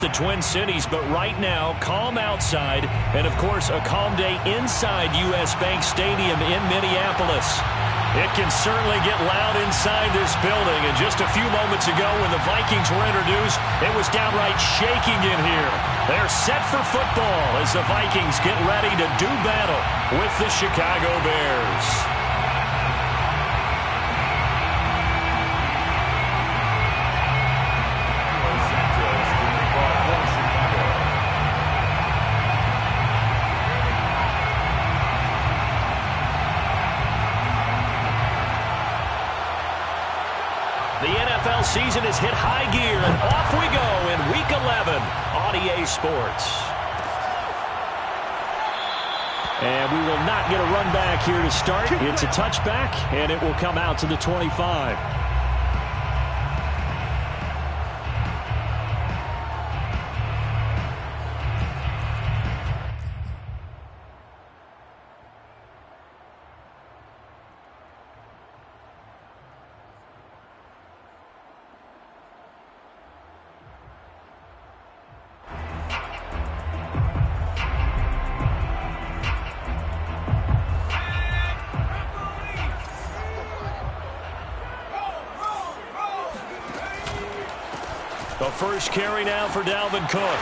the Twin Cities, but right now, calm outside, and of course, a calm day inside U.S. Bank Stadium in Minneapolis. It can certainly get loud inside this building, and just a few moments ago when the Vikings were introduced, it was downright shaking in here. They're set for football as the Vikings get ready to do battle with the Chicago Bears. The NFL season has hit high gear, and off we go in Week 11 on EA Sports. And we will not get a run back here to start. It's a touchback, and it will come out to the 25. The first carry now for Dalvin Cook.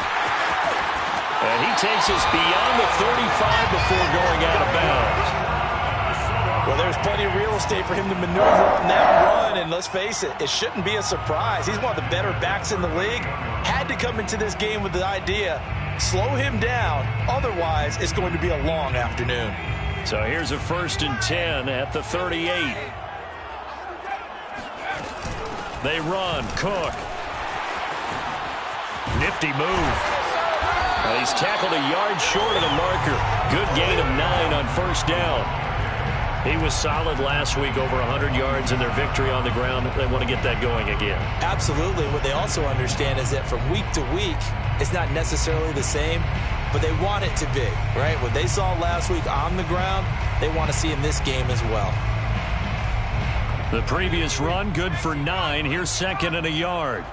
And he takes us beyond the 35 before going out of bounds. Well, there's plenty of real estate for him to maneuver on that run, and let's face it, it shouldn't be a surprise. He's one of the better backs in the league. Had to come into this game with the idea, slow him down, otherwise it's going to be a long afternoon. So here's a 1st and 10 at the 38. They run, Cook. Nifty move. Well, he's tackled a yard short of the marker. Good gain of 9 on 1st down. He was solid last week, over 100 yards in their victory on the ground. They want to get that going again. Absolutely. What they also understand is that from week to week, it's not necessarily the same, but they want it to be, right? What they saw last week on the ground, they want to see in this game as well. The previous run, good for 9. Here's 2nd and a yard.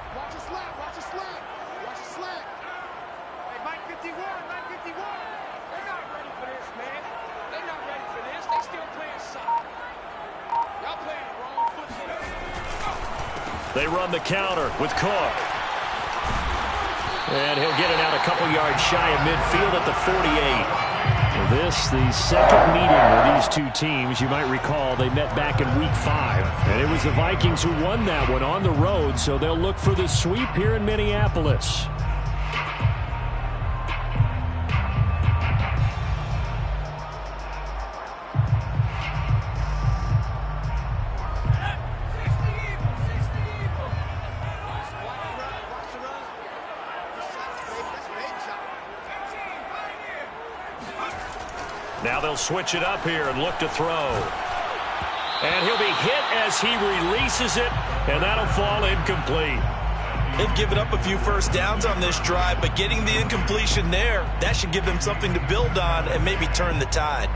They run the counter with Cook. And he'll get it out a couple yards shy of midfield at the 48. This, the second meeting with these two teams. You might recall they met back in Week 5. And it was the Vikings who won that one on the road, so they'll look for the sweep here in Minneapolis. Now they'll switch it up here and look to throw. And he'll be hit as he releases it, and that'll fall incomplete. They've given up a few first downs on this drive, but getting the incompletion there, that should give them something to build on and maybe turn the tide.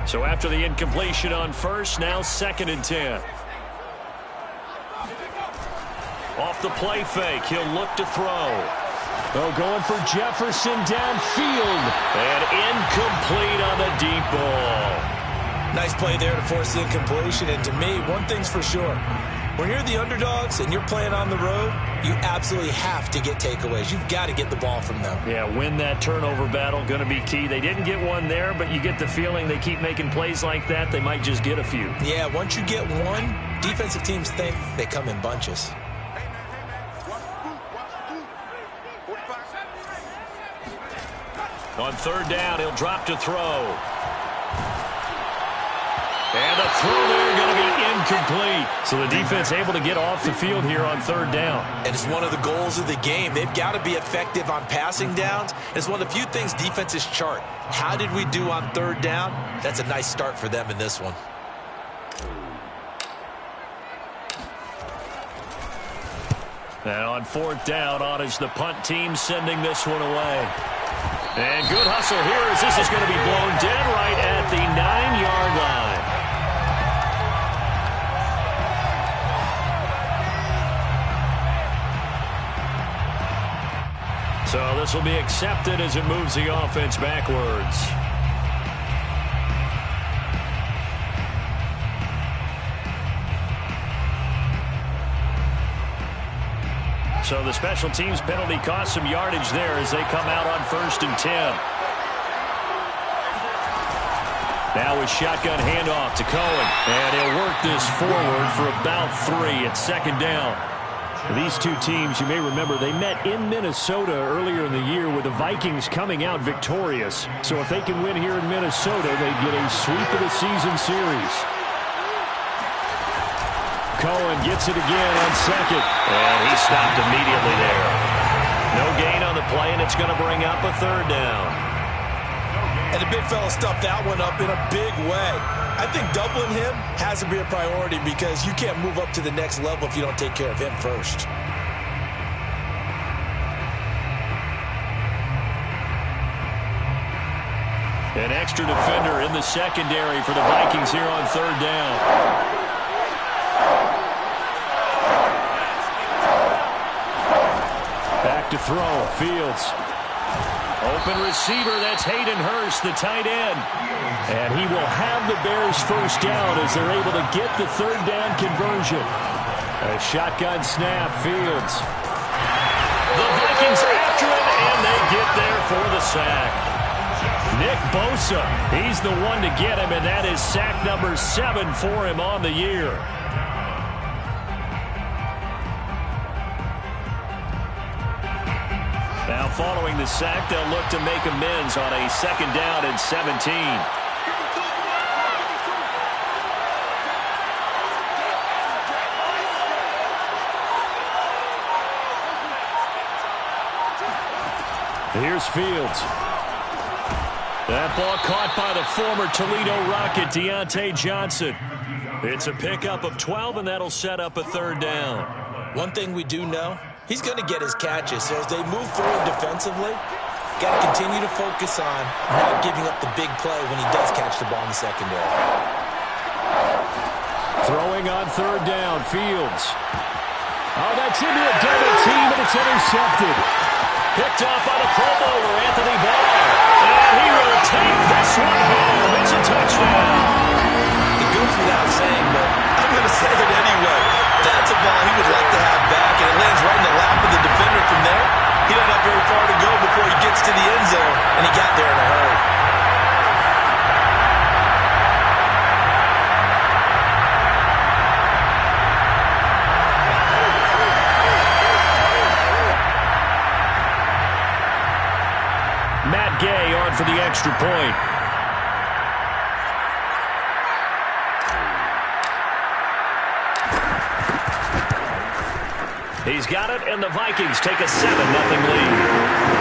So after the incompletion on 1st, now 2nd and 10. Off the play fake, he'll look to throw. Oh, going for Jefferson downfield. And incomplete on the deep ball. Nice play there to force the incompletion. And to me, one thing's for sure. When you're the underdogs and you're playing on the road, you absolutely have to get takeaways. You've got to get the ball from them. Yeah, win that turnover battle, going to be key. They didn't get one there, but you get the feeling they keep making plays like that, they might just get a few. Yeah, once you get one, defensive teams think they come in bunches. On 3rd down, he'll drop to throw. And the throw there going to be incomplete. So the defense able to get off the field here on 3rd down. And it's one of the goals of the game. They've got to be effective on passing downs. It's one of the few things defenses chart. How did we do on 3rd down? That's a nice start for them in this one. And on 4th down, on is the punt team sending this one away. And good hustle here as this is going to be blown dead right at the will be accepted as it moves the offense backwards. So the special teams penalty cost some yardage there as they come out on 1st and 10. Now a shotgun handoff to Cohen. And he'll work this forward for about 3 at 2nd down. These two teams, you may remember, they met in Minnesota earlier in the year with the Vikings coming out victorious. So if they can win here in Minnesota, they get a sweep of the season series. Cohen gets it again on 2nd. And he stopped immediately there. No gain on the play, and it's going to bring up a 3rd down. And the big fella stuffed that one up in a big way. I think doubling him has to be a priority because you can't move up to the next level if you don't take care of him first. An extra defender in the secondary for the Vikings here on 3rd down. Back to throw. Fields. Open receiver. That's Hayden Hurst, the tight end. And he will have the Bears 1st down as they're able to get the 3rd down conversion. A shotgun snap. Fields. The Vikings after him, and they get there for the sack. Nick Bosa, he's the one to get him, and that is sack number 7 for him on the year. Now following the sack, they'll look to make amends on a 2nd down and 17. Here's Fields. That ball caught by the former Toledo Rocket, Deontay Johnson. It's a pickup of 12, and that'll set up a 3rd down. One thing we do know, he's going to get his catches. So as they move forward defensively, got to continue to focus on not giving up the big play when he does catch the ball in the secondary. Throwing on 3rd down, Fields. Oh, that's into a double team, and it's intercepted. Picked off by the Pro Bowler, Anthony Barr. And he will take this one home. It's a touchdown. It goes without saying, but I'm going to say it anyway. That's a ball he would like to have back, and it lands right in the lap of the defender from there. He doesn't have very far to go before he gets to the end zone, and he got there in a hurry. Matt Gay on for the extra point. He's got it, and the Vikings take a 7-0 lead.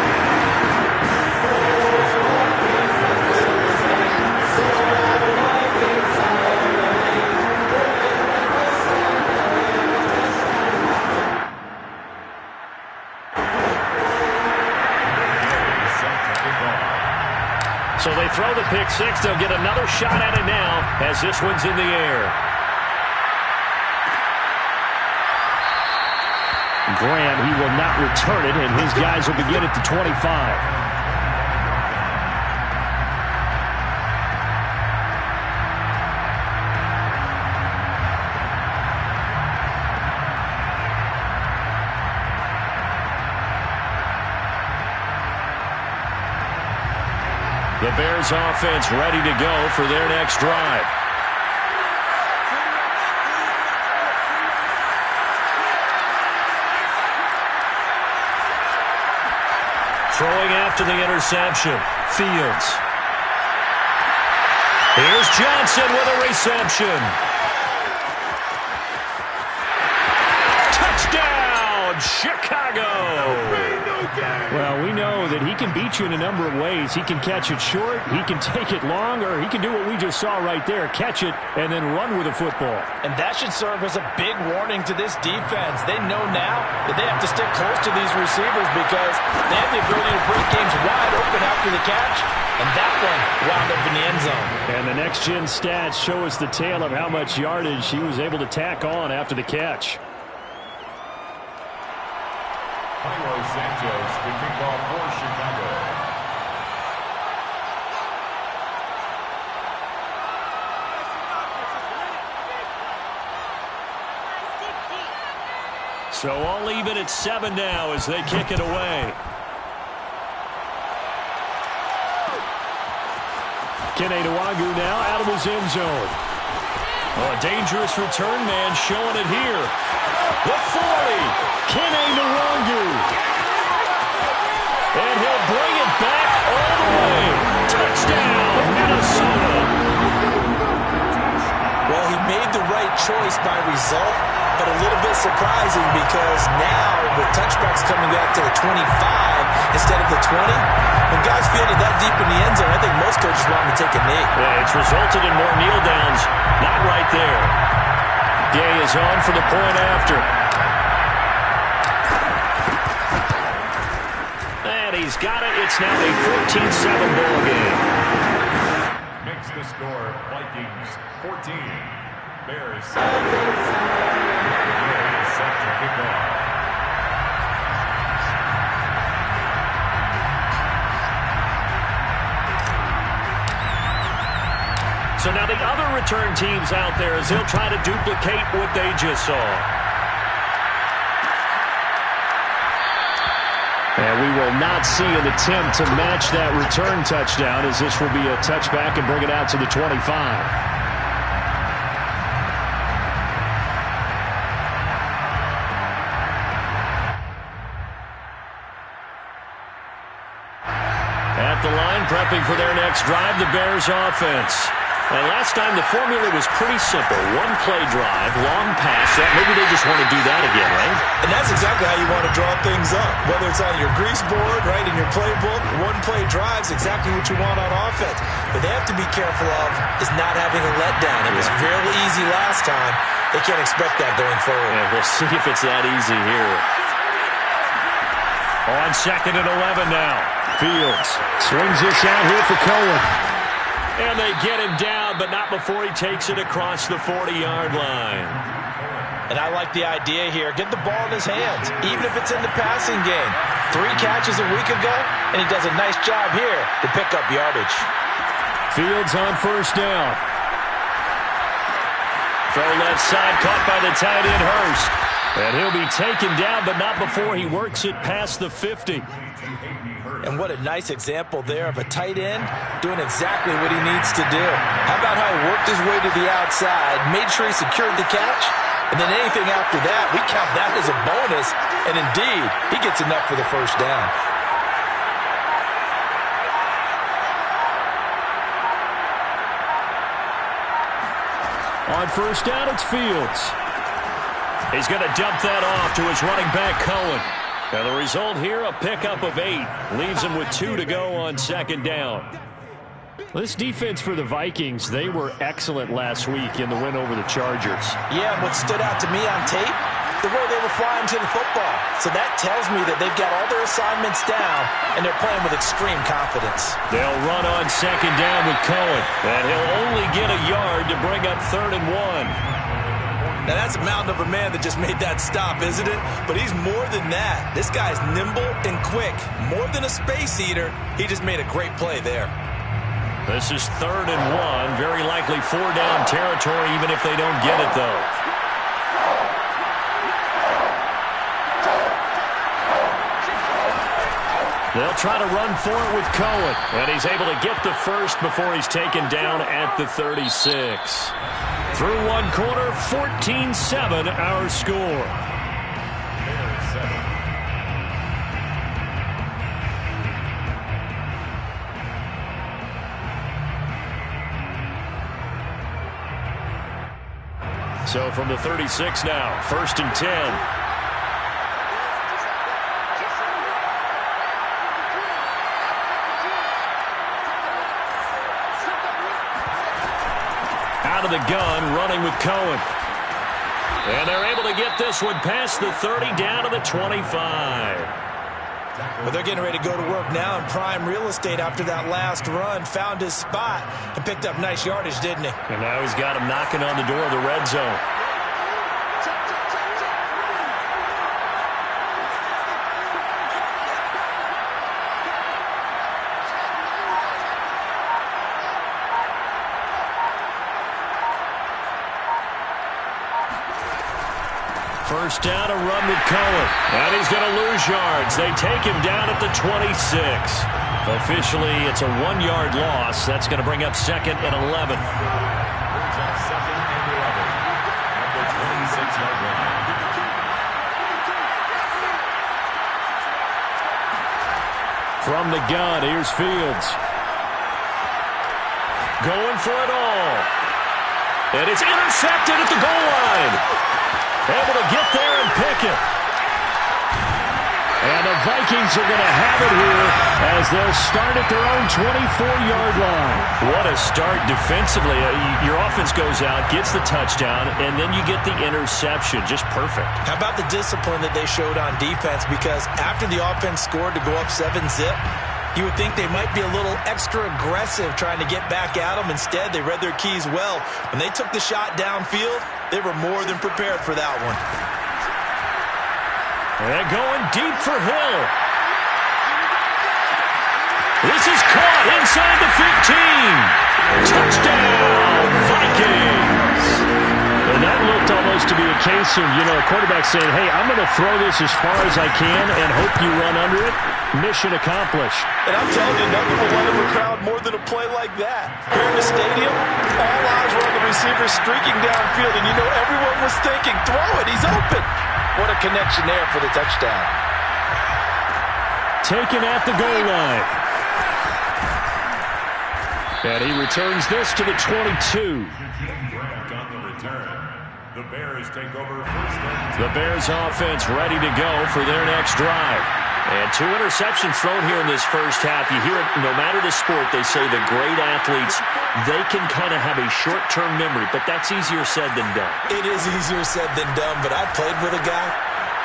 So they throw the pick six. They'll get another shot at it now as this one's in the air. Graham, he will not return it, and his guys will begin at the 25. The Bears offense ready to go for their next drive. Throwing after the interception, Fields. Here's Johnson with a reception. Touchdown, Chicago! Well, we know that he can beat you in a number of ways. He can catch it short, he can take it long, or he can do what we just saw right there, catch it and then run with the football. And that should serve as a big warning to this defense. They know now that they have to stick close to these receivers because they have the ability to break games wide open after the catch, and that one wound up in the end zone. And the next-gen stats show us the tale of how much yardage he was able to tack on after the catch. Carlos Santos, the kickoff for Chicago. So all even at 7 now as they kick it away. Kene Nwangwu now out of his end zone. Oh, a dangerous return man showing it here. The 40, Kene Nwangwu. And he'll bring it back all the way. Touchdown, Minnesota. Well, he made the right choice by result, but a little bit surprising because now with touchbacks coming back to the 25 instead of the 20, when guys fielded that deep in the end zone, I think most coaches want him to take a knee. Yeah, it's resulted in more kneel downs. Not right there. Gay is on for the point after. And he's got it. It's now a 14-7 ball game. Makes the score Vikings 14. Bears 7. Set to kick off. So now the other return teams out there as they'll try to duplicate what they just saw. And we will not see an attempt to match that return touchdown as this will be a touchback and bring it out to the 25. At the line, prepping for their next drive, the Bears offense. And last time the formula was pretty simple. One play drive, long pass. Maybe they just want to do that again, right? And that's exactly how you want to draw things up. Whether it's on your grease board, right, in your playbook, one play drive is exactly what you want on offense. But they have to be careful of is not having a letdown. It was fairly easy last time. They can't expect that going forward. Yeah, we'll see if it's that easy here. On 2nd and 11 now. Fields swings this out here for Cohen. And they get him down, but not before he takes it across the 40-yard line. And I like the idea here. Get the ball in his hands, even if it's in the passing game. 3 catches a week ago, and he does a nice job here to pick up yardage. Fields on 1st down. Throw left side, caught by the tight end Hurst. And he'll be taken down, but not before he works it past the 50. And what a nice example there of a tight end doing exactly what he needs to do. How about how he worked his way to the outside, made sure he secured the catch, and then anything after that, we count that as a bonus. And indeed, he gets enough for the 1st down. On 1st down, it's Fields. He's going to dump that off to his running back, Cohen. And the result here, a pickup of 8. Leaves him with 2 to go on 2nd down. This defense for the Vikings, they were excellent last week in the win over the Chargers. Yeah, what stood out to me on tape, the way they were flying to the football. So that tells me that they've got all their assignments down, and they're playing with extreme confidence. They'll run on 2nd down with Cohen. And he'll only get a yard to bring up 3rd and 1. Now, that's a mountain of a man that just made that stop, isn't it? But he's more than that. This guy's nimble and quick. More than a space eater, he just made a great play there. This is 3rd and 1. Very likely 4-down territory, even if they don't get it, though. They'll try to run for it with Cohen. And he's able to get the first before he's taken down at the 36. Through 1 quarter, 14-7 our score. So from the 36 now, 1st and 10. Out of the gun, running with Cohen. And they're able to get this one past the 30, down to the 25. Well, they're getting ready to go to work now in prime real estate after that last run. Found his spot and picked up nice yardage, didn't he? And now he's got him knocking on the door of the red zone. First down, a run with Cohen. And he's going to lose yards. They take him down at the 26. Officially, it's a 1-yard loss. That's going to bring up 2nd and 11. Brings up 2nd and 11 at the 26-yard line. From the gun, here's Fields. Going for it all. And it's intercepted at the goal line. Able to get there and pick it. And the Vikings are going to have it here as they'll start at their own 24-yard line. What a start defensively. Your offense goes out, gets the touchdown, and then you get the interception. Just perfect. How about the discipline that they showed on defense? Because after the offense scored to go up 7-0, you would think they might be a little extra aggressive trying to get back at them. Instead, they read their keys well. When they took the shot downfield, they were more than prepared for that one. And going deep for Hill. This is caught inside the 15. Touchdown, Vikings. And that looked almost to be a case of, a quarterback saying, hey, I'm going to throw this as far as I can and hope you run under it. Mission accomplished. And I'm telling you, nothing will run over a crowd more than a play like that. Here in the stadium, all eyes were on the receiver streaking downfield, and everyone was thinking, throw it, he's open. What a connection there for the touchdown. Taken at the goal line. And he returns this to the 22. Grant on the return. The Bears take over first and 10. The Bears offense ready to go for their next drive. And 2 interceptions thrown here in this first half. You hear it, no matter the sport, they say the great athletes, they can kind of have a short-term memory, but that's easier said than done. It is easier said than done, but I played with a guy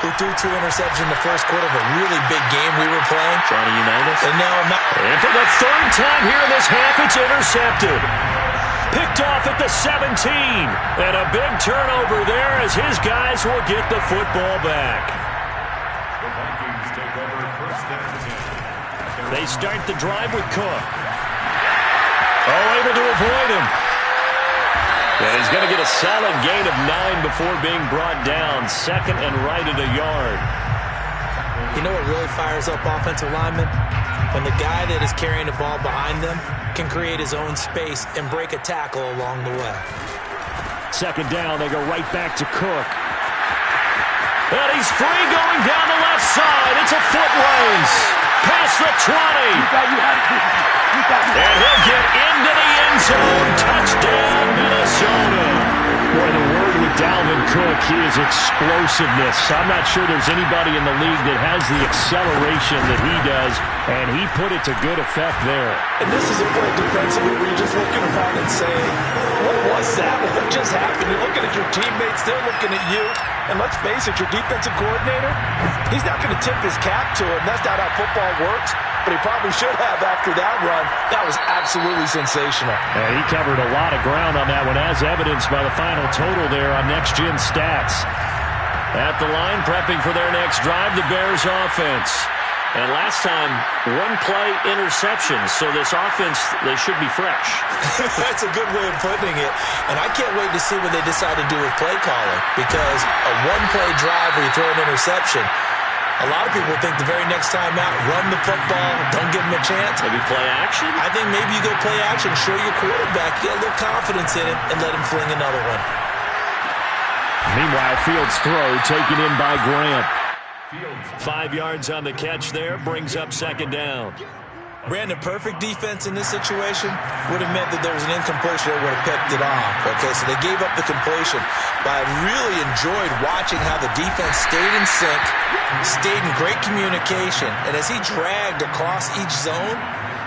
who threw 2 interceptions in the first quarter of a really big game we were playing. Johnny Unitas? And no, not. And for the 3rd time here in this half, it's intercepted. Picked off at the 17. And a big turnover there as his guys will get the football back. The Vikings take over first and 10. They start the drive with Cook. Able to avoid him. And he's going to get a solid gain of 9 before being brought down. 2nd and right at a yard. You know what really fires up offensive linemen? When the guy that is carrying the ball behind them can create his own space and break a tackle along the way. 2nd down, they go right back to Cook. And he's free going down the left side. It's a foot race. Past the 20. And he'll get into the end zone. Touchdown, Minnesota. Boy, the word with Dalvin Cook, he is explosiveness. I'm not sure there's anybody in the league that has the acceleration that he does, and he put it to good effect there. And this is a play defensively where you're just looking around and saying, what was that? What just happened? You're looking at your teammates, they're looking at you. And let's face it, your defensive coordinator, he's not going to tip his cap to him. That's not how football works. But he probably should have after that run. That was absolutely sensational. And he covered a lot of ground on that one, as evidenced by the final total there on Next Gen Stats. At the line, prepping for their next drive, the Bears offense. And last time, 1-play interception. So this offense, they should be fresh. That's a good way of putting it. And I can't wait to see what they decide to do with play calling. Because a 1-play drive where you throw an interception, a lot of people think the very next time out, run the football, don't give them a chance. Maybe play action? I think maybe you go play action, show your quarterback, get a little confidence in him, and let him fling another one. Meanwhile, Fields' throw taken in by Grant. 5 yards on the catch there, brings up 2nd down. Brandon, perfect defense in this situation would have meant that there was an incompletion that would have picked it off. Okay, so they gave up the completion. But I really enjoyed watching how the defense stayed in sync, stayed in great communication. And as he dragged across each zone,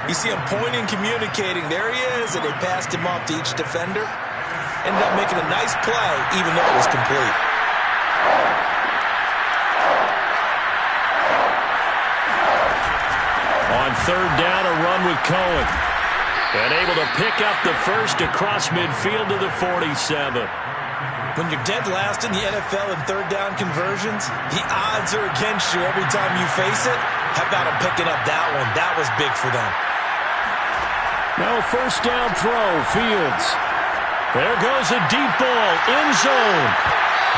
you see him pointing, communicating. There he is, and they passed him off to each defender. Ended up making a nice play, even though it was complete. On 3rd down, a run with Cohen. And able to pick up the first across midfield to the 47. When you're dead last in the NFL in 3rd down conversions, the odds are against you every time you face it. How about him picking up that one? That was big for them. Now a 1st down throw, Fields. There goes a deep ball, end zone.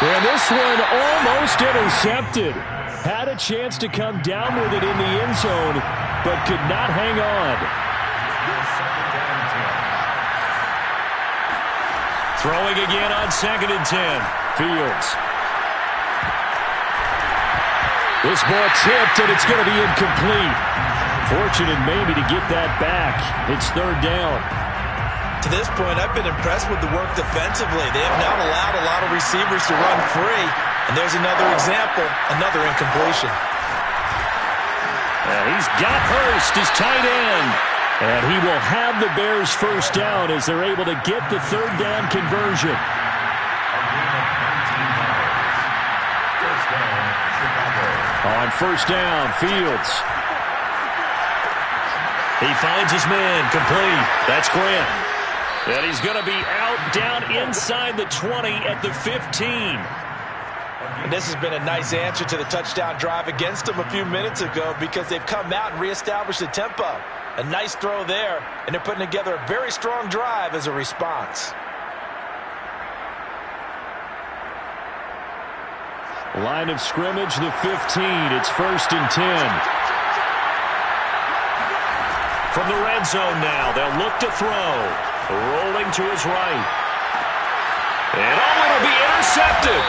And this one almost intercepted. Had a chance to come down with it in the end zone, but could not hang on. Throwing again on 2nd and 10. Fields. This ball tipped, and it's going to be incomplete. Fortunate maybe to get that back. It's 3rd down. To this point, I've been impressed with the work defensively. They have not allowed a lot of receivers to run free. And there's another example, another incompletion. And he's got Hurst, his tight end. And he will have the Bears first down as they're able to get the 3rd down conversion. On 1st down, Fields. He finds his man, complete. That's Grant. And he's going to be out down inside the 20 at the 15. And this has been a nice answer to the touchdown drive against them a few minutes ago because they've come out and reestablished the tempo. A nice throw there, and they're putting together a very strong drive as a response. Line of scrimmage, the 15. It's 1st and 10. From the red zone now, they'll look to throw. Rolling to his right. And it'll be intercepted.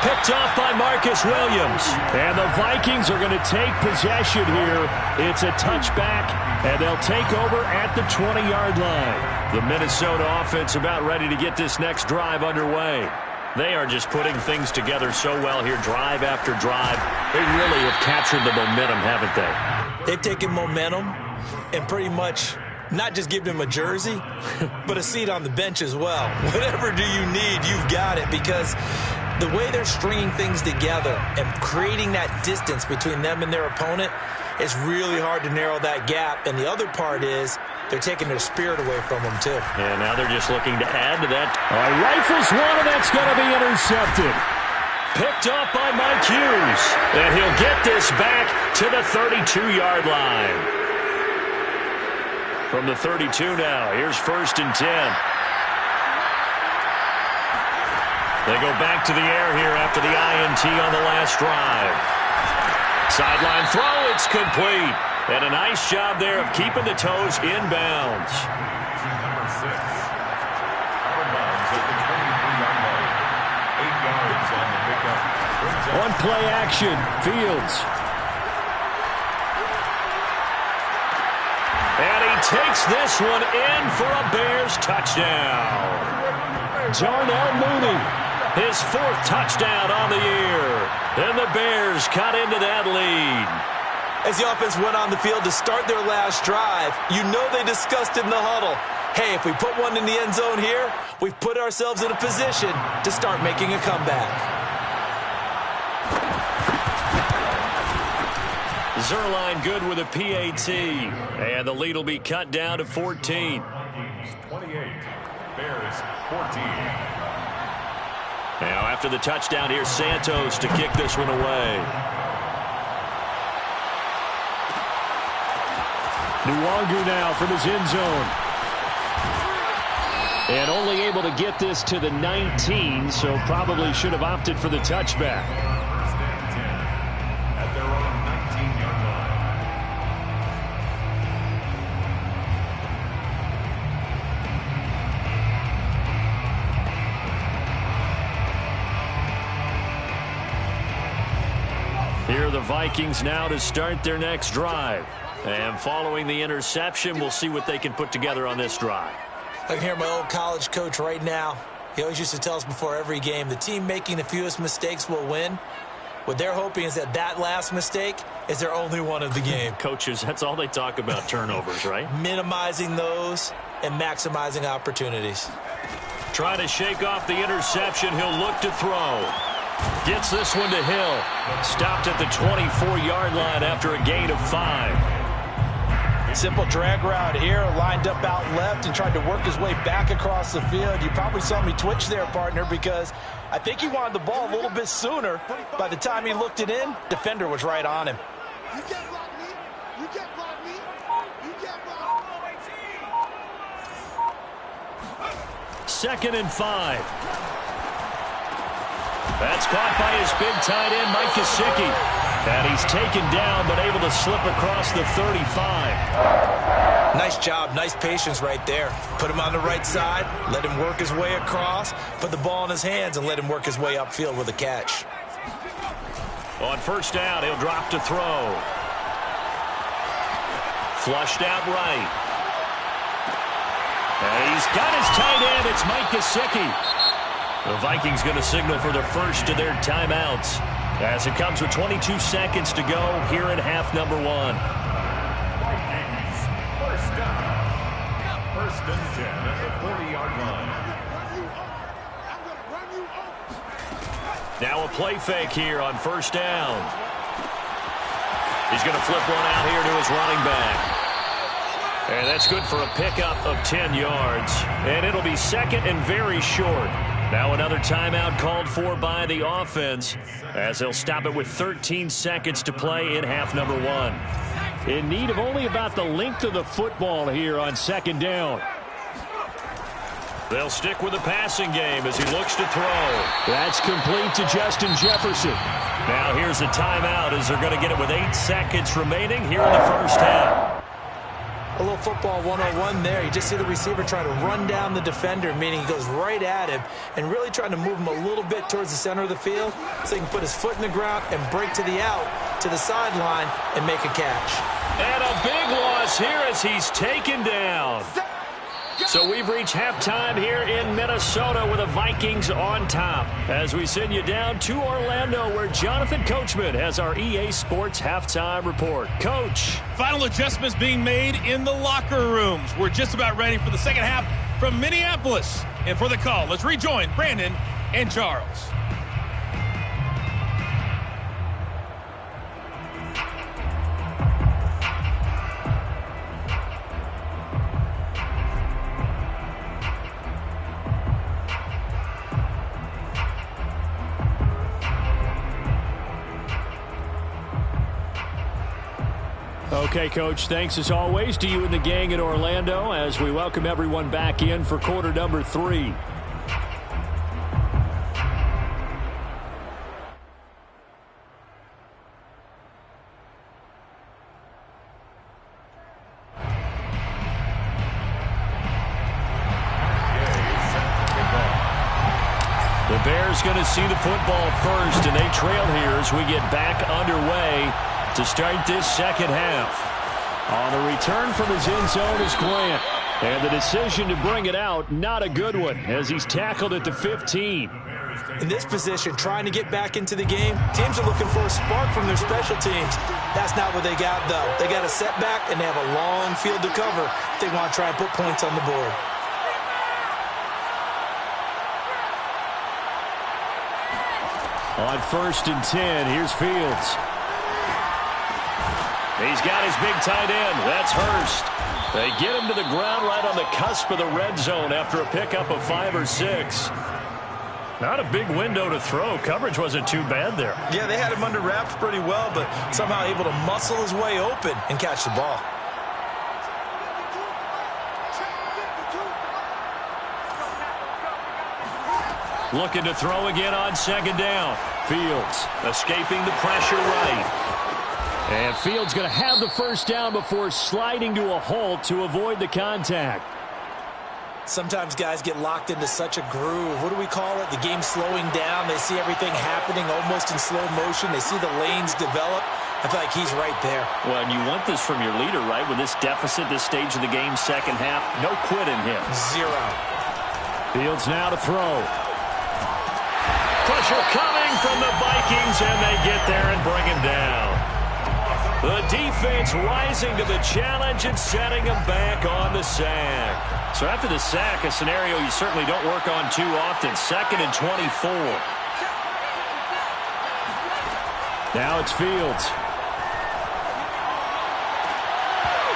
Picked off by Marcus Williams. And the Vikings are going to take possession here. It's a touchback, and they'll take over at the 20-yard line. The Minnesota offense about ready to get this next drive underway. They are just putting things together so well here, drive after drive. They really have captured the momentum, haven't they? They've taken momentum and pretty much not just give them a jersey, but a seat on the bench as well. Whatever do you need, you've got it, because the way they're stringing things together and creating that distance between them and their opponent, it's really hard to narrow that gap. And the other part is they're taking their spirit away from them, too. And now they're just looking to add to that. Rifles one, and that's going to be intercepted. Picked off by Mike Hughes. And he'll get this back to the 32-yard line. From the 32 now, here's 1st and 10. They go back to the air here after the INT on the last drive. Sideline throw, it's complete. And a nice job there of keeping the toes inbounds. Number 6. Out of bounds at the 23-yard line. 8 yards on the pickup. On play action, Fields. And he takes this one in for a Bears touchdown. Darnell Mooney, his 4th touchdown on the year. And the Bears cut into that lead. As the offense went on the field to start their last drive, you know they discussed in the huddle, hey, if we put one in the end zone here, we've put ourselves in a position to start making a comeback. Zuerlein good with a PAT. And the lead will be cut down to 14. 28. Bears 14. Now after the touchdown, here's Santos to kick this one away. Nwangu now from his end zone. And only able to get this to the 19, so probably should have opted for the touchback. At their own 19-yard line. Here are the Vikings now to start their next drive. And following the interception, we'll see what they can put together on this drive. I can hear my old college coach right now. He always used to tell us before every game, the team making the fewest mistakes will win. What they're hoping is that that last mistake is their only one of the game. Coaches, that's all they talk about, turnovers, right? Minimizing those and maximizing opportunities. Trying to shake off the interception. He'll look to throw. Gets this one to Hill. Stopped at the 24-yard line after a gain of 5. Simple drag route here, lined up out left and tried to work his way back across the field. You probably saw me twitch there, partner, because I think he wanted the ball a little bit sooner. By the time he looked it in, defender was right on him. You can't block me. You can't block me. You can't block me. 2nd and 5. That's caught by his big tight end, Mike Gesicki. And he's taken down, but able to slip across the 35. Nice job, nice patience right there. Put him on the right side, let him work his way across, put the ball in his hands, and let him work his way upfield with a catch. On first down, he'll drop to throw. Flushed out right. And he's got his tight end. It's Mike Gesicki. The Vikings going to signal for the first of their timeouts as it comes with 22 seconds to go here in half number 1. Vikings, first down. First and 10 at the 40-yard line. Now a play fake here on first down. He's going to flip one out here to his running back. And that's good for a pickup of 10 yards. And it'll be second and very short. Now another timeout called for by the offense as they'll stop it with 13 seconds to play in half number 1. In need of only about the length of the football here on second down. They'll stick with the passing game as he looks to throw. That's complete to Justin Jefferson. Now here's a timeout as they're going to get it with 8 seconds remaining here in the first half. A little football 101 there. You just see the receiver trying to run down the defender, meaning he goes right at him and really trying to move him a little bit towards the center of the field so he can put his foot in the ground and break to the out, to the sideline, and make a catch. And a big loss here as he's taken down. So we've reached halftime here in Minnesota with the Vikings on top as we send you down to Orlando where Jonathan Coachman has our EA Sports halftime report. Coach. Final adjustments being made in the locker rooms. We're just about ready for the second half from Minneapolis. And for the call, let's rejoin Brandon and Charles. Okay, Coach, thanks as always to you and the gang in Orlando as we welcome everyone back in for quarter number 3. The Bears going to see the football first, and they trail here as we get back underway to start this second half. On the return from his end zone is Grant. And the decision to bring it out, not a good one, as he's tackled at the 15. In this position, trying to get back into the game, teams are looking for a spark from their special teams. That's not what they got, though. They got a setback, and they have a long field to cover if they want to try and put points on the board. On first and 10, here's Fields. He's got his big tight end. That's Hurst. They get him to the ground right on the cusp of the red zone after a pickup of 5 or 6. Not a big window to throw. Coverage wasn't too bad there. Yeah, they had him under wraps pretty well, but somehow able to muscle his way open and catch the ball. Looking to throw again on second down. Fields escaping the pressure right. And Fields going to have the first down before sliding to a halt to avoid the contact. Sometimes guys get locked into such a groove. What do we call it? The game slowing down. They see everything happening almost in slow motion. They see the lanes develop. I feel like he's right there. Well, and you want this from your leader, right? With this deficit, this stage of the game, second half, no quit in him. 0. Fields now to throw. Pressure coming from the Vikings, and they get there and bring him down. The defense rising to the challenge and setting him back on the sack. So after the sack, a scenario you certainly don't work on too often. 2nd and 24. Now it's Fields.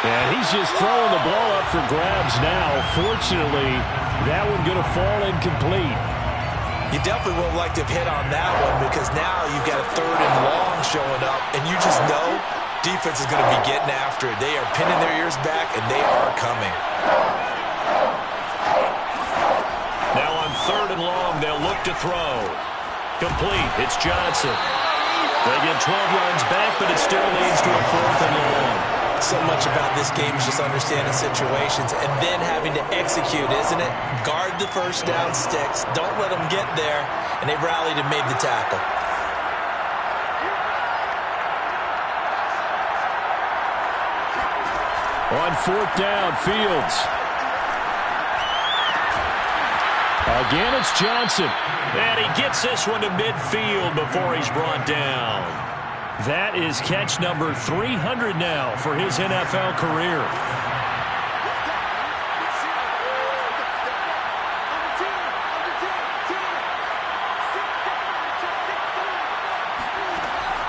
And he's just throwing the ball up for grabs now. Fortunately, that one going to fall incomplete. You definitely would like to have hit on that one because now you've got a 3rd and long showing up, and you just know defense is going to be getting after it. They are pinning their ears back, and they are coming. Now on 3rd and long, they'll look to throw. Complete. It's Johnson. They get 12 yards back, but it still leads to a 4th and long. So much about this game is just understanding situations and then having to execute, isn't it? Guard the first down sticks. Don't let them get there. And they rallied and made the tackle. On 4th down, Fields. Again, it's Johnson. And he gets this one to midfield before he's brought down. That is catch number 300 now for his NFL career.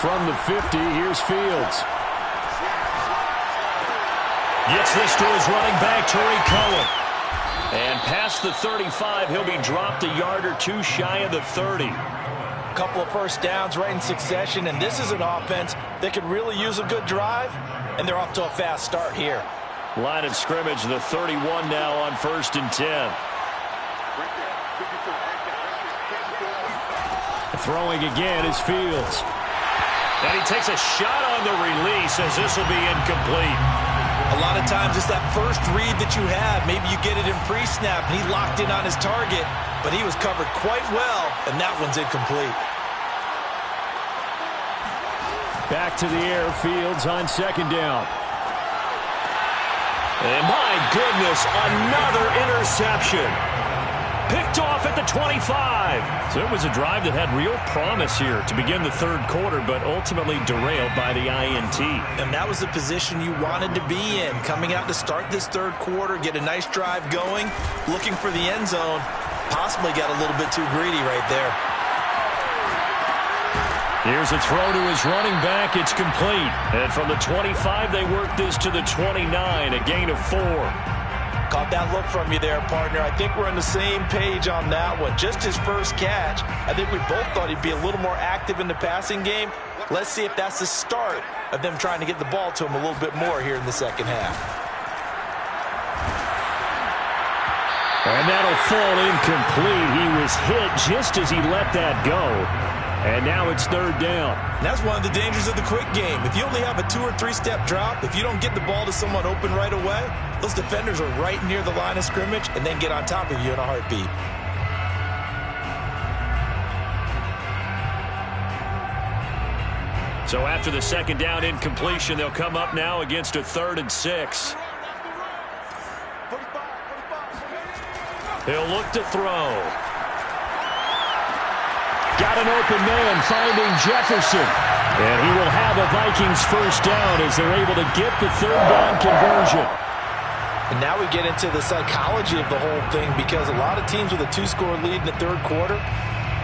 From the 50, here's Fields. Gets this to his running back, Tariq Cohen. And past the 35, he'll be dropped a yard or two shy of the 30. Couple of first downs right in succession, and this is an offense that could really use a good drive, and they're off to a fast start here. Line of scrimmage, the 31 now on 1st and 10. Throwing again is Fields. And he takes a shot on the release as this will be incomplete. A lot of times it's that first read that you have. Maybe you get it in pre-snap, and he locked in on his target, but he was covered quite well, and that one's incomplete. Back to the air, Fields on 2nd down. And my goodness, another interception. Picked off at the 25. So it was a drive that had real promise here to begin the 3rd quarter, but ultimately derailed by the INT. And that was the position you wanted to be in. Coming out to start this 3rd quarter, get a nice drive going, looking for the end zone. Possibly got a little bit too greedy right there. Here's a throw to his running back. It's complete. And from the 25, they work this to the 29, a gain of 4. Caught that look from you there, partner. I think we're on the same page on that one. Just his first catch. I think we both thought he'd be a little more active in the passing game. Let's see if that's the start of them trying to get the ball to him a little bit more here in the 2nd half. And that'll fall incomplete. He was hit just as he let that go. And now it's 3rd down. And that's one of the dangers of the quick game. If you only have a 2- or 3-step drop, if you don't get the ball to someone open right away, those defenders are right near the line of scrimmage and then get on top of you in a heartbeat. So after the 2nd down incompletion, they'll come up now against a 3rd and 6. He'll look to throw. Got an open man finding Jefferson. And he will have a Vikings 1st down as they're able to get the 3rd down conversion. And now we get into the psychology of the whole thing, because a lot of teams with a 2-score lead in the 3rd quarter,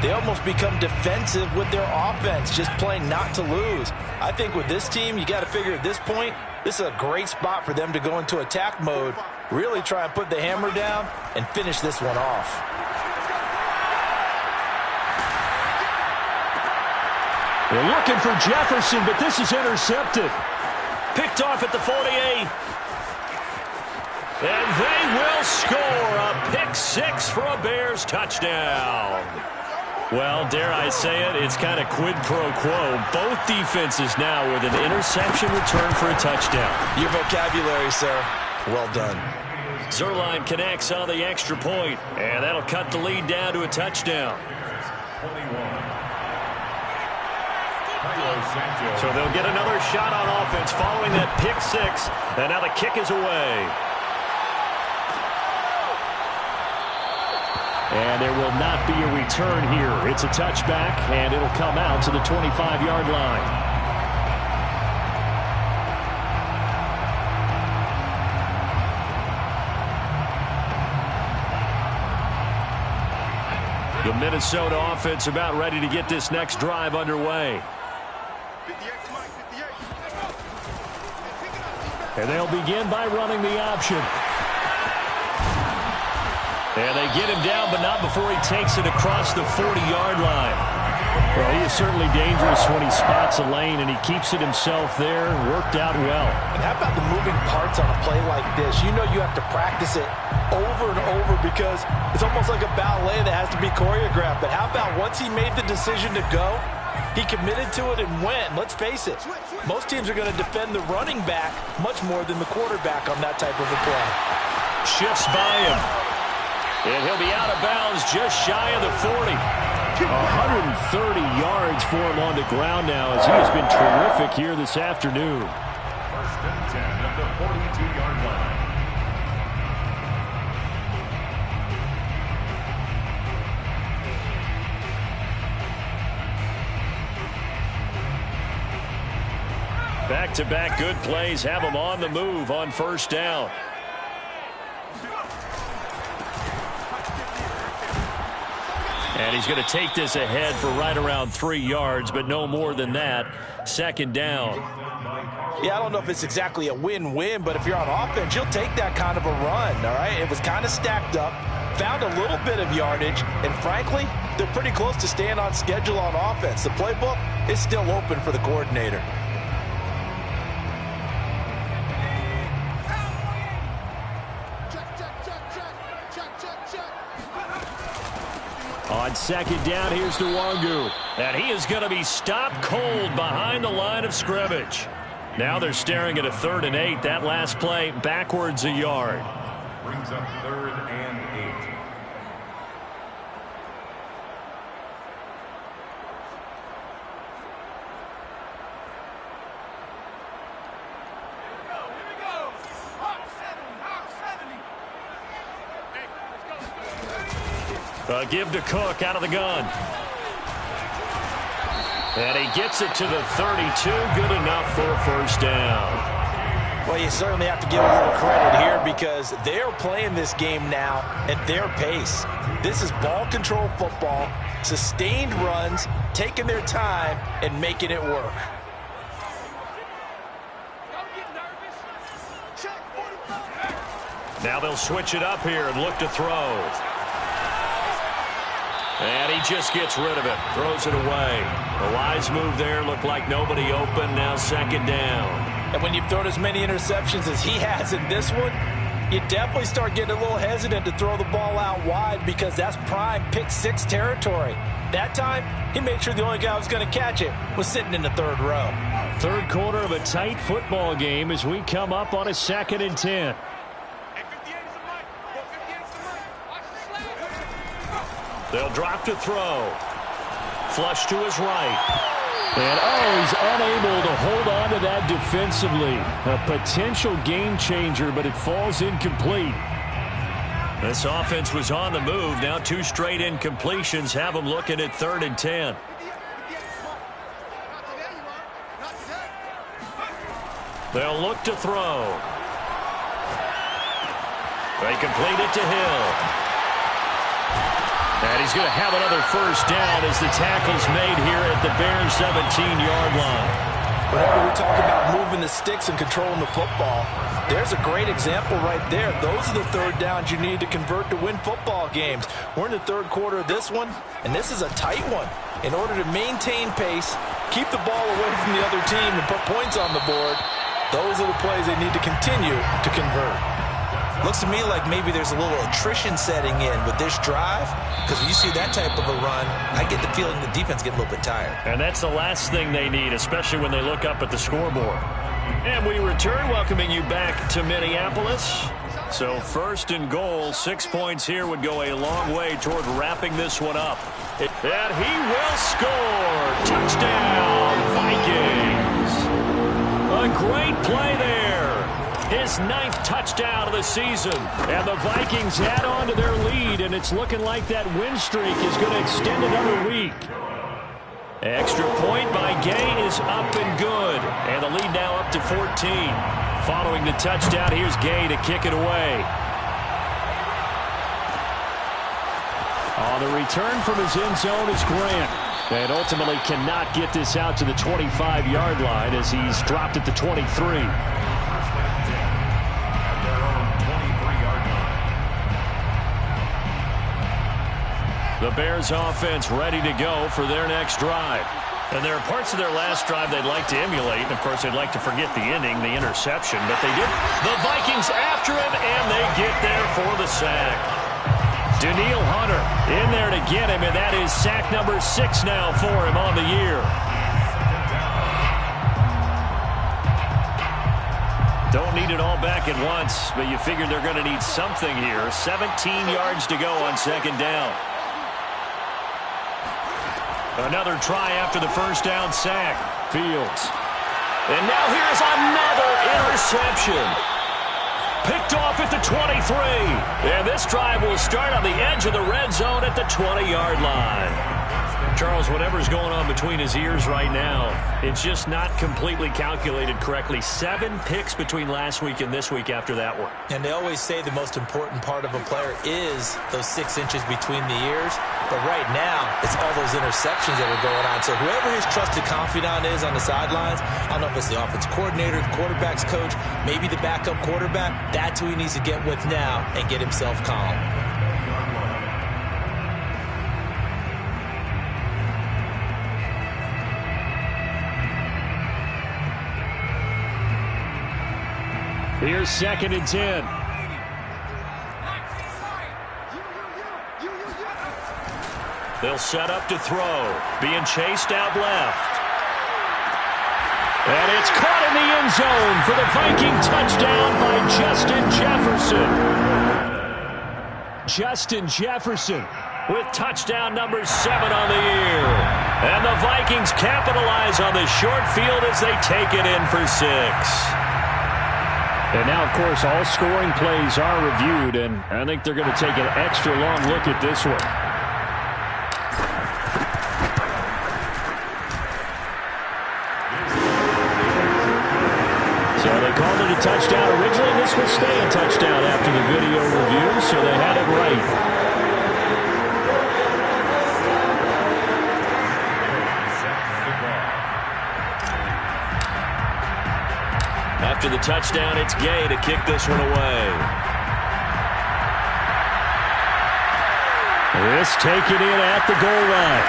they almost become defensive with their offense, just playing not to lose. I think with this team, you got to figure at this point, this is a great spot for them to go into attack mode, really try and put the hammer down and finish this one off. They're looking for Jefferson, but this is intercepted. Picked off at the 48. And they will score a pick 6 for a Bears touchdown. Well, dare I say it, it's kind of quid pro quo. Both defenses now with an interception return for a touchdown. Your vocabulary, sir. Well done. Zuerlein connects on the extra point, and that'll cut the lead down to a touchdown. 21. So they'll get another shot on offense following that pick 6, and now the kick is away. And there will not be a return here. It's a touchback, and it'll come out to the 25-yard line. The Minnesota offense about ready to get this next drive underway. And they'll begin by running the option. And they get him down, but not before he takes it across the 40-yard line. Well, he is certainly dangerous when he spots a lane, and he keeps it himself there. Worked out well. And how about the moving parts on a play like this? You know you have to practice it over and over because it's almost like a ballet that has to be choreographed. But how about once he made the decision to go, he committed to it and went. Let's face it, most teams are going to defend the running back much more than the quarterback on that type of a play. Shifts by him. And he'll be out of bounds just shy of the 40. 130 yards for him on the ground now as he has been terrific here this afternoon. First and 10 at the 42-yard line. Back-to-back good plays have him on the move on first down. And he's going to take this ahead for right around 3 yards, but no more than that. Second down. Yeah, I don't know if it's exactly a win-win, but if you're on offense, you'll take that kind of a run, all right? It was kind of stacked up, found a little bit of yardage, and frankly, they're pretty close to staying on schedule on offense. The playbook is still open for the coordinator. On second down, here's Nwangu. And he is going to be stopped cold behind the line of scrimmage. Now they're staring at a 3rd and 8. That last play backwards a yard. Brings up 3rd and 8. Give to Cook out of the gun. And he gets it to the 32. Good enough for a first down. Well, you certainly have to give a little credit here because they're playing this game now at their pace. This is ball control football, sustained runs, taking their time, and making it work. Now they'll switch it up here and look to throw. And he just gets rid of it, throws it away. A wise move there, looked like nobody open, now second down. And when you've thrown as many interceptions as he has in this one, you definitely start getting a little hesitant to throw the ball out wide because that's prime pick 6 territory. That time, he made sure the only guy who was going to catch it was sitting in the 3rd row. Third quarter of a tight football game as we come up on a 2nd and 10. They'll drop to throw. Flush to his right. And, he's unable to hold on to that defensively. A potential game changer, but it falls incomplete. This offense was on the move. Now 2 straight incompletions have them looking at 3rd and 10. They'll look to throw. They complete it to Hill. And he's going to have another first down as the tackle's made here at the Bears' 17-yard line. Whenever we talk about moving the sticks and controlling the football, there's a great example right there. Those are the 3rd downs you need to convert to win football games. We're in the 3rd quarter of this one, and this is a tight one. In order to maintain pace, keep the ball away from the other team, and put points on the board, those are the plays they need to continue to convert. Looks to me like maybe there's a little attrition setting in with this drive, because when you see that type of a run, I get the feeling the defense getting a little bit tired. And that's the last thing they need, especially when they look up at the scoreboard. And we return, welcoming you back to Minneapolis. So 1st and goal, 6 points here would go a long way toward wrapping this one up. And he will score! Touchdown, Vikings! A great play there. His 9th touchdown of the season. And the Vikings add on to their lead, and it's looking like that win streak is going to extend another week. Extra point by Gay is up and good. And the lead now up to 14. Following the touchdown, here's Gay to kick it away. On the return from his end zone is Grant. And ultimately cannot get this out to the 25-yard line as he's dropped at the 23. The Bears offense ready to go for their next drive. And there are parts of their last drive they'd like to emulate. And, of course, they'd like to forget the ending, the interception. But they did. The Vikings after him, and they get there for the sack. Danielle Hunter in there to get him, and that is sack number 6 now for him on the year. Don't need it all back at once, but you figure they're going to need something here. 17 yards to go on second down. Another try after the first down sack. Fields. And now here's another interception. Picked off at the 23. And this drive will start on the edge of the red zone at the 20-yard line. Charles, whatever's going on between his ears right now, it's just not completely calculated correctly. 7 picks between last week and this week after that one. And they always say the most important part of a player is those 6 inches between the ears. But right now, it's all those interceptions that are going on. So whoever his trusted confidant is on the sidelines, I don't know if it's the offense coordinator, the quarterback's coach, maybe the backup quarterback, that's who he needs to get with now and get himself calm. Here's 2nd and 10. They'll set up to throw. Being chased out left. And it's caught in the end zone for the Viking touchdown by Justin Jefferson. Justin Jefferson with touchdown number 7 on the year. And the Vikings capitalize on the short field as they take it in for 6. And now, of course, all scoring plays are reviewed, and I think they're going to take an extra long look at this one. So they called it a touchdown originally. This will stay a touchdown after the video review, so they had it right. After the touchdown, it's Gay to kick this one away. This taken in at the goal line.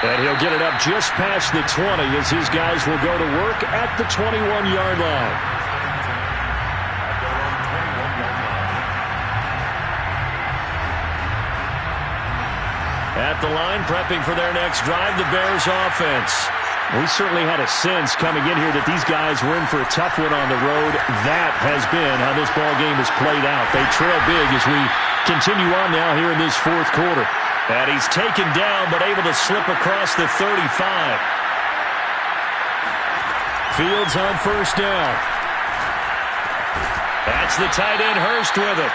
And he'll get it up just past the 20 as his guys will go to work at the 21-yard line. At the line, prepping for their next drive, the Bears offense. We certainly had a sense coming in here that these guys were in for a tough one on the road. That has been how this ball game has played out. They trail big as we continue on now here in this 4th quarter. And he's taken down but able to slip across the 35. Fields on first down. That's the tight end Hurst with it.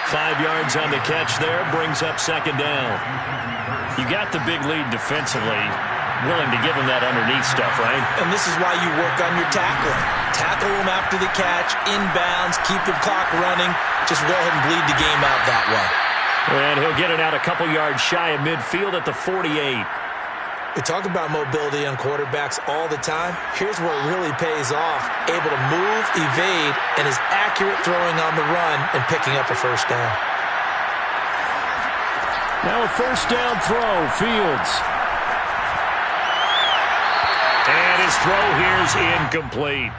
5 yards on the catch there, brings up second down. You got the big lead defensively. Willing to give him that underneath stuff, right? And this is why you work on your tackling. Tackle him after the catch, inbounds, keep the clock running. Just go ahead and bleed the game out that way. And he'll get it out a couple yards shy of midfield at the 48. We talk about mobility on quarterbacks all the time. Here's where it really pays off. Able to move, evade, and is accurate throwing on the run and picking up a first down. Now a first down throw, Fields. And his throw here is incomplete.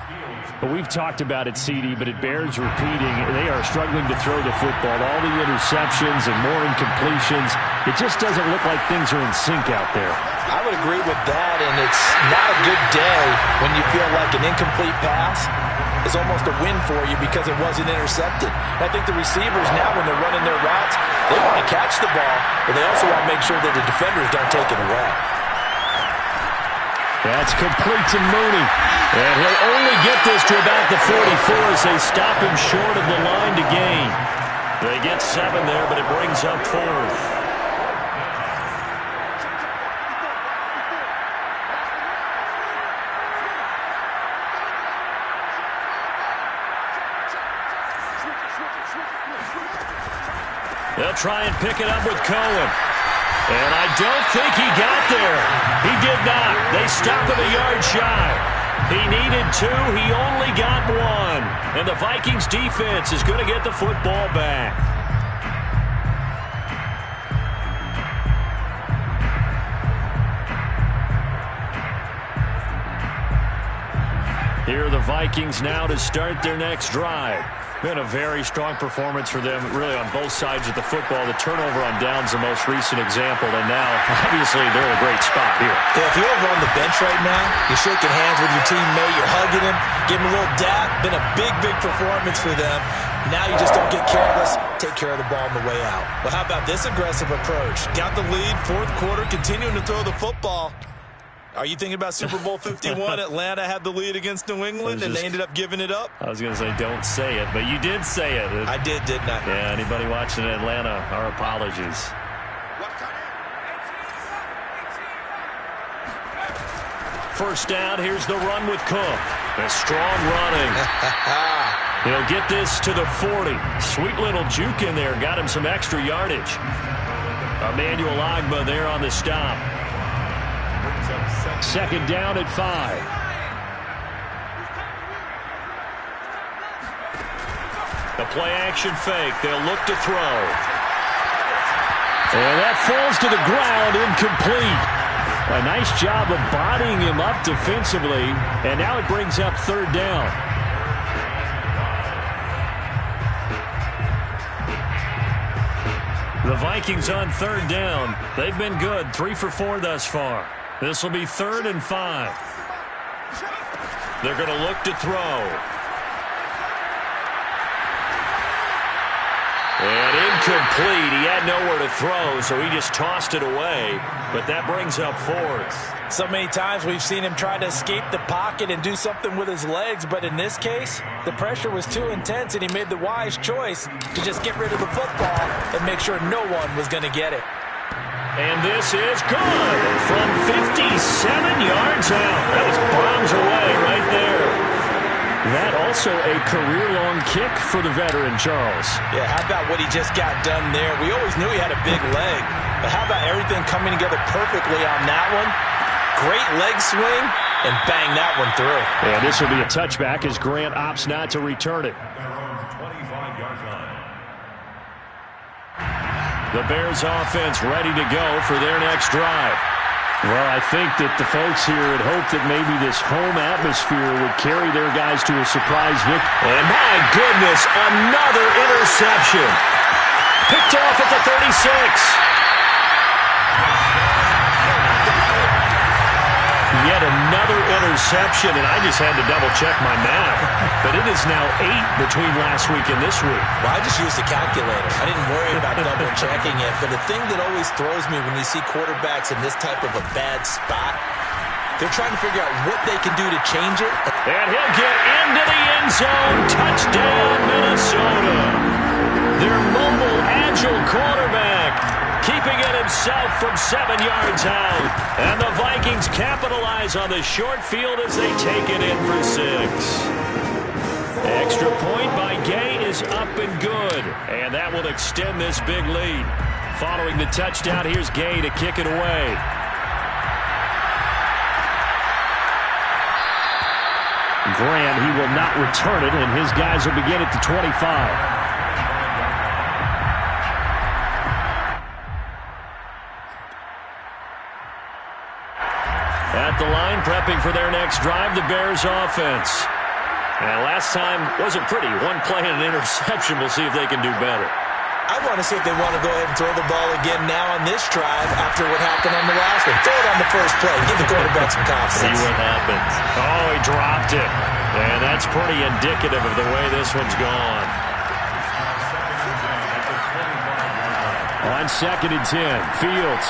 But we've talked about it, CD, but it bears repeating. They are struggling to throw the football. All the interceptions and more incompletions. It just doesn't look like things are in sync out there. I would agree with that, and it's not a good day when you feel like an incomplete pass is almost a win for you because it wasn't intercepted. And I think the receivers now, when they're running their routes, they want to catch the ball, but they also want to make sure that the defenders don't take it away. That's complete to Mooney. And he'll only get this to about the 44 as they stop him short of the line to gain. They get 7 there, but it brings up 4th. They'll try and pick it up with Cohen. And I don't think he got there. He did not. They stop him a yard shy. He needed 2. He only got 1. And the Vikings defense is going to get the football back. Here are the Vikings now to start their next drive. Been a very strong performance for them, really, on both sides of the football. The turnover on downs, the most recent example, and now, obviously, they're in a great spot here. Yeah, if you're over on the bench right now, you're shaking hands with your teammate, you're hugging him, give him a little dap. Been a big, big performance for them. Now you just don't get careless. Take care of the ball on the way out. Well, how about this aggressive approach? Got the lead, fourth quarter, continuing to throw the football. Are you thinking about Super Bowl 51? Atlanta had the lead against New England, and they ended up giving it up? I was going to say, don't say it, but you did say it. I did, didn't I? Yeah, anybody watching Atlanta, our apologies. First down, here's the run with Cook. A strong running. He'll get this to the 40. Sweet little juke in there. Got him some extra yardage. Emmanuel Ogbah there on the stop. Second down at 5. The play-action fake. They'll look to throw. And that falls to the ground, incomplete. A nice job of bodying him up defensively, and now it brings up third down. The Vikings on third down. They've been good, 3 for 4 thus far. This will be 3rd and 5. They're going to look to throw. And incomplete. He had nowhere to throw, so he just tossed it away. But that brings up 4th. So many times we've seen him try to escape the pocket and do something with his legs, but in this case, the pressure was too intense, and he made the wise choice to just get rid of the football and make sure no one was going to get it. And this is good from 57 yards out. That was bombs away right there. That also a career-long kick for the veteran, Charles. Yeah, how about what he just got done there? We always knew he had a big leg, but how about everything coming together perfectly on that one? Great leg swing, and bang that one through. And this will be a touchback as Grant opts not to return it. The Bears offense ready to go for their next drive. Well, I think that the folks here had hoped that maybe this home atmosphere would carry their guys to a surprise victory. And my goodness, another interception. Picked off at the 36. Yet another interception, and I just had to double-check my math. But it is now 8 between last week and this week. Well, I just used a calculator. I didn't worry about double-checking it. But the thing that always throws me when you see quarterbacks in this type of a bad spot, they're trying to figure out what they can do to change it. And he'll get into the end zone. Touchdown, Minnesota. Their mobile, agile quarterback keeping it himself from 7 yards out. And the Vikings capitalize on the short field as they take it in for 6. Extra point by Gay is up and good. And that will extend this big lead. Following the touchdown, here's Gay to kick it away. Grant, he will not return it, and his guys will begin at the 25. At the line, prepping for their next drive, the Bears offense. And last time wasn't pretty. One play and an interception. We'll see if they can do better. I want to see if they want to go ahead and throw the ball again now on this drive after what happened on the last one. Throw it on the first play. Give the quarterback some confidence. See what happens. Oh, he dropped it. And that's pretty indicative of the way this one's gone. On 2nd and 10, Fields.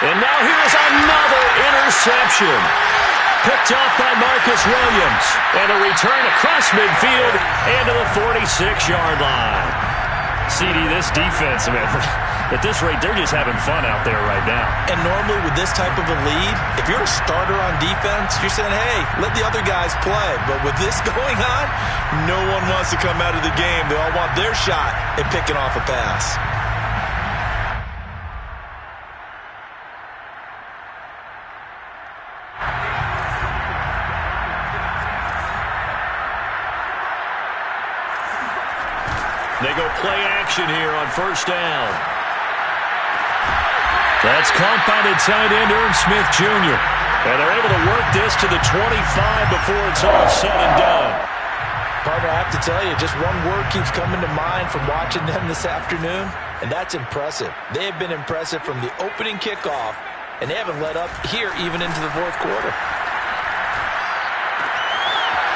And now here's another interception. Picked off by Marcus Williams. And a return across midfield and to the 46-yard line. CD, this defense, man, at this rate, they're just having fun out there right now. And normally with this type of a lead, if you're a starter on defense, you're saying, hey, let the other guys play. But with this going on, no one wants to come out of the game. They all want their shot at picking off a pass. They go play action here on first down. That's caught by the tight end, Irv Smith Jr. And they're able to work this to the 25 before it's all said and done. Partner, I have to tell you, just one word keeps coming to mind from watching them this afternoon, and that's impressive. They have been impressive from the opening kickoff, and they haven't let up here even into the fourth quarter.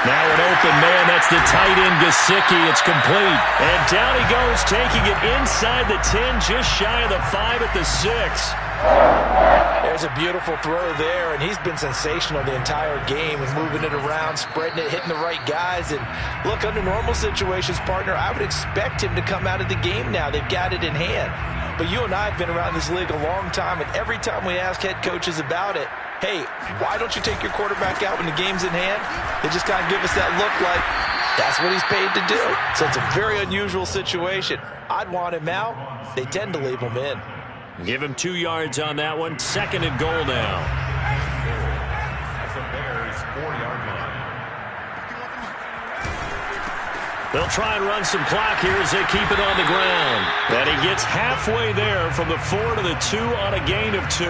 Now an open man, that's the tight end Gesicki. It's complete. And down he goes, taking it inside the 10, just shy of the 5 at the 6. There's a beautiful throw there, and he's been sensational the entire game and moving it around, spreading it, hitting the right guys. And look, under normal situations, partner, I would expect him to come out of the game now. They've got it in hand. But you and I have been around this league a long time, and every time we ask head coaches about it, hey, why don't you take your quarterback out when the game's in hand? They just kind of give us that look like that's what he's paid to do. So it's a very unusual situation. I'd want him out. They tend to leave him in. Give him 2 yards on that one. 2nd and goal now. At the Bears' 4-yard line. They'll try and run some clock here as they keep it on the ground. And he gets halfway there from the 4 to the 2 on a gain of 2.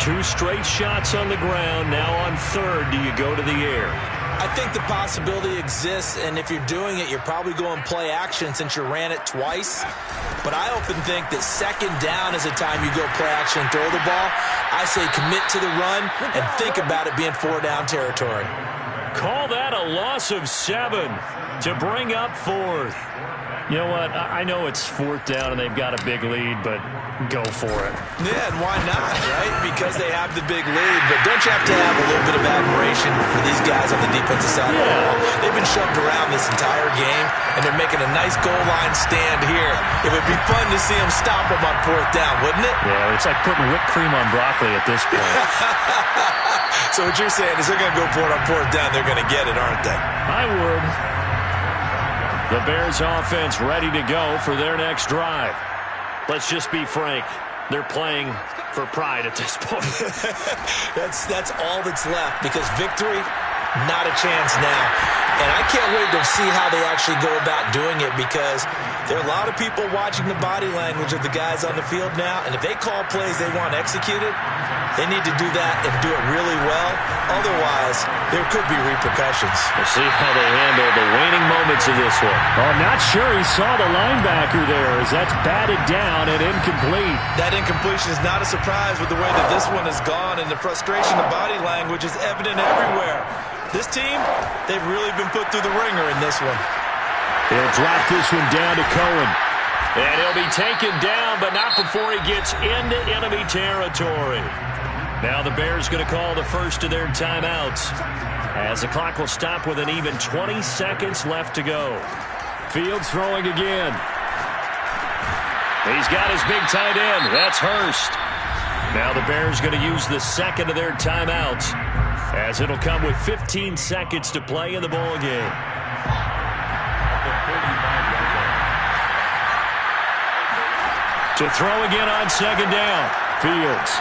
2 straight shots on the ground. Now on 3rd, do you go to the air? I think the possibility exists, and if you're doing it, you're probably going play action since you ran it twice. But I often think that 2nd down is a time you go play action and throw the ball. I say commit to the run and think about it being 4-down territory. Call that a loss of 7 to bring up 4th. You know what? I know it's 4th down and they've got a big lead, but go for it. Yeah, and why not, right? Because they have the big lead. But don't you have to have a little bit of admiration for these guys on the defensive side of the ball? They've been shoved around this entire game, and they're making a nice goal line stand here. It would be fun to see them stop them on 4th down, wouldn't it? Yeah, it's like putting whipped cream on broccoli at this point. So what you're saying is they're going to go for it on 4th down. They're going to get it, aren't they? I would. The Bears offense ready to go for their next drive. Let's just be frank. They're playing for pride at this point. That's all that's left, because victory, not a chance now. And I can't wait to see how they actually go about doing it, because there are a lot of people watching the body language of the guys on the field now, and if they call plays they want executed, they need to do that and do it really well. Otherwise, there could be repercussions. We'll see how they handle the waning moments of this one. Well, I'm not sure he saw the linebacker there, as that's batted down and incomplete. That incompletion is not a surprise with the way that this one has gone, and the frustration of body language is evident everywhere. This team, they've really been put through the ringer in this one. He'll drop this one down to Cohen. And he'll be taken down, but not before he gets into enemy territory. Now the Bears going to call the first of their timeouts, as the clock will stop with an even 20 seconds left to go. Fields throwing again. He's got his big tight end. That's Hurst. Now the Bears going to use the second of their timeouts, as it'll come with 15 seconds to play in the ball game. To throw again on 2nd down. Fields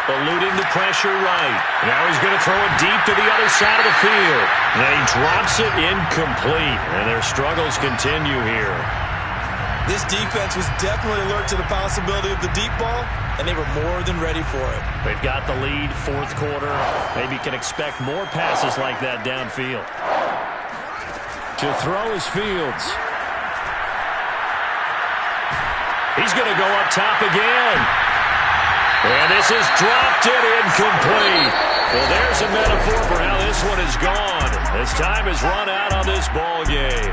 eluding the pressure right. Now he's going to throw it deep to the other side of the field. And he drops it incomplete. And their struggles continue here. This defense was definitely alert to the possibility of the deep ball, and they were more than ready for it. They've got the lead, 4th quarter. Maybe can expect more passes like that downfield. To throw is Fields. He's going to go up top again. And this is dropped it incomplete. Well, there's a metaphor for how this one is gone. As time has run out on this ball game.